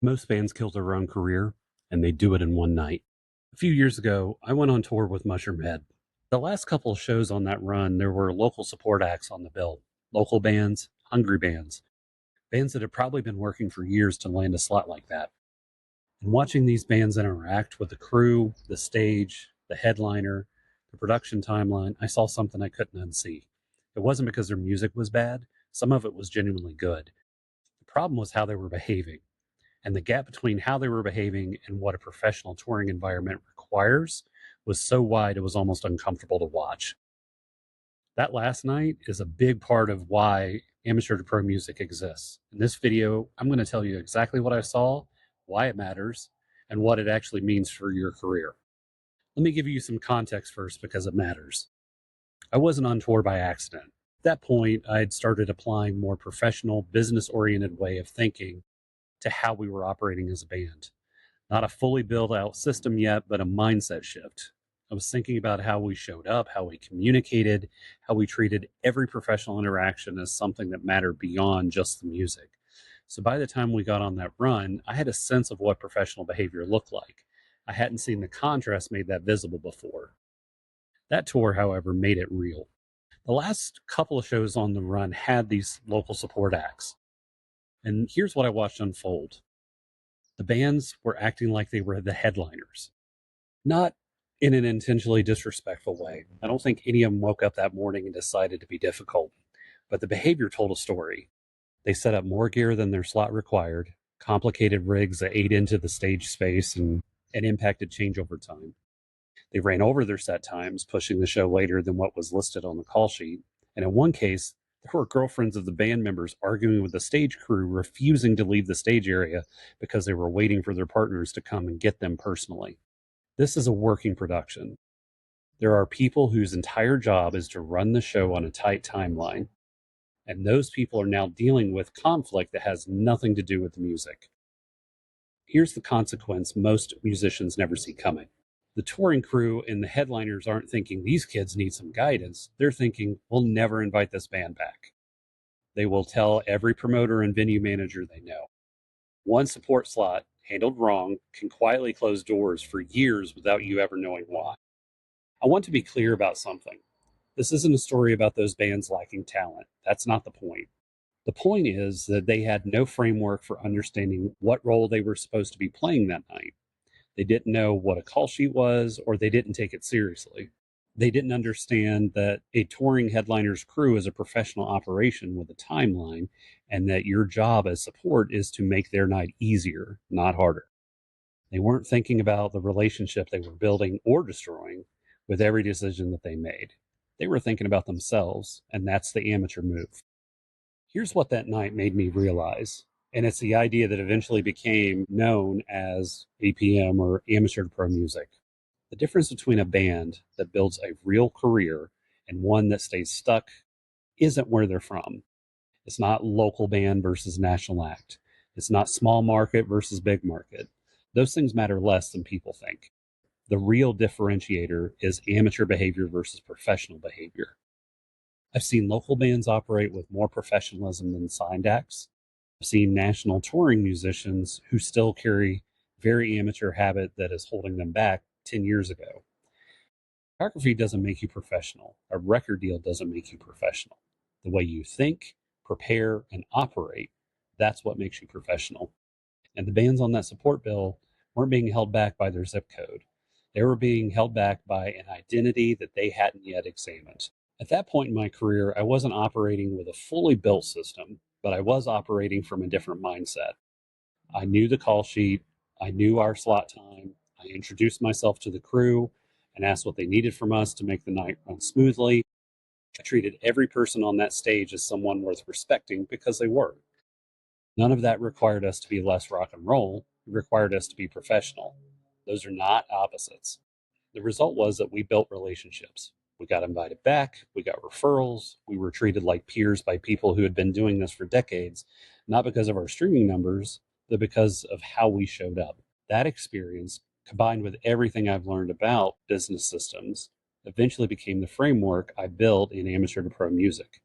Most bands kill their own career, and they do it in one night. A few years ago, I went on tour with Mushroomhead. The last couple of shows on that run, there were local support acts on the bill. Local bands, hungry bands, bands that had probably been working for years to land a slot like that. And watching these bands interact with the crew, the stage, the headliner, the production timeline, I saw something I couldn't unsee. It wasn't because their music was bad, some of it was genuinely good. The problem was how they were behaving. And the gap between how they were behaving and what a professional touring environment requires was so wide it was almost uncomfortable to watch. That last night is a big part of why amateur to pro music exists. In this video, I'm going to tell you exactly what I saw, why it matters, and what it actually means for your career. Let me give you some context first because it matters. I wasn't on tour by accident. At that point, I had started applying more professional, business-oriented way of thinking to how we were operating as a band. Not a fully built out system yet, but a mindset shift. I was thinking about how we showed up, how we communicated, how we treated every professional interaction as something that mattered beyond just the music. So by the time we got on that run, I had a sense of what professional behavior looked like. I hadn't seen the contrast made that visible before. That tour, however, made it real. The last couple of shows on the run had these local support acts. And here's what I watched unfold. The bands were acting like they were the headliners, not in an intentionally disrespectful way. I don't think any of them woke up that morning and decided to be difficult, but the behavior told a story. They set up more gear than their slot required, complicated rigs that ate into the stage space and impacted change over time. They ran over their set times, pushing the show later than what was listed on the call sheet. And in one case, there were girlfriends of the band members arguing with the stage crew, refusing to leave the stage area because they were waiting for their partners to come and get them personally. This is a working production. There are people whose entire job is to run the show on a tight timeline, and those people are now dealing with conflict that has nothing to do with the music. Here's the consequence most musicians never see coming. The touring crew and the headliners aren't thinking these kids need some guidance. They're thinking we'll never invite this band back. They will tell every promoter and venue manager they know. One support slot handled wrong can quietly close doors for years without you ever knowing why. I want to be clear about something. This isn't a story about those bands lacking talent. That's not the point. The point is that they had no framework for understanding what role they were supposed to be playing that night. They didn't know what a call sheet was, or they didn't take it seriously. They didn't understand that a touring headliner's crew is a professional operation with a timeline, and that your job as support is to make their night easier, not harder. They weren't thinking about the relationship they were building or destroying with every decision that they made. They were thinking about themselves, and that's the amateur move. Here's what that night made me realize, and it's the idea that eventually became known as APM or amateur to pro music. The difference between a band that builds a real career and one that stays stuck isn't where they're from. It's not local band versus national act. It's not small market versus big market. Those things matter less than people think. The real differentiator is amateur behavior versus professional behavior. I've seen local bands operate with more professionalism than signed acts. I've seen national touring musicians who still carry very amateur habit that is holding them back 10 years ago. Photography doesn't make you professional. A record deal doesn't make you professional. The way you think, prepare, and operate, that's what makes you professional. And the bands on that support bill weren't being held back by their zip code. They were being held back by an identity that they hadn't yet examined. At that point in my career, I wasn't operating with a fully built system, but I was operating from a different mindset. I knew the call sheet, I knew our slot time, I introduced myself to the crew and asked what they needed from us to make the night run smoothly. I treated every person on that stage as someone worth respecting because they were. None of that required us to be less rock and roll. It required us to be professional. Those are not opposites. The result was that we built relationships. We got invited back. We got referrals. We were treated like peers by people who had been doing this for decades, not because of our streaming numbers, but because of how we showed up. That experience, combined with everything I've learned about business systems, eventually became the framework I built in amateur to pro music.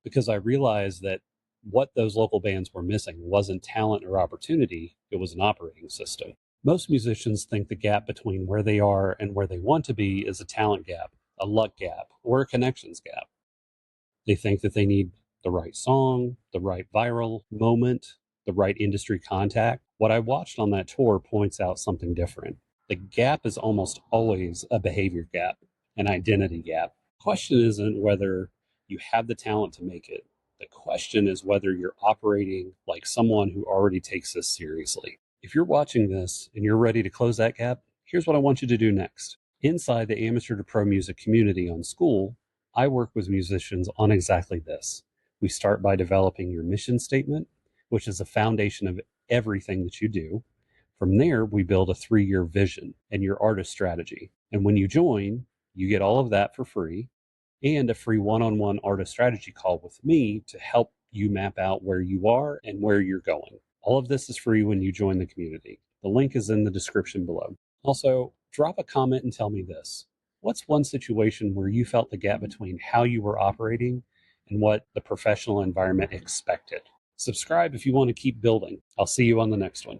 Because I realized that What those local bands were missing wasn't talent or opportunity, it was an operating system. Most musicians think the gap between where they are and where they want to be is a talent gap, a luck gap, or a connections gap. They think that they need the right song, the right viral moment, the right industry contact. What I watched on that tour points out something different. The gap is almost always a behavior gap, an identity gap. The question isn't whether you have the talent to make it. The question is whether you're operating like someone who already takes this seriously. If you're watching this and you're ready to close that gap, here's what I want you to do next. Inside the amateur to pro music community on School, I work with musicians on exactly this. We start by developing your mission statement, which is the foundation of everything that you do. From there, we build a 3-year vision and your artist strategy. And when you join, you get all of that for free and a free one-on-one artist strategy call with me to help you map out where you are and where you're going. All of this is free when you join the community. The link is in the description below. Also, drop a comment and tell me this. What's one situation where you felt the gap between how you were operating and what the professional environment expected? Subscribe if you want to keep building. I'll see you on the next one.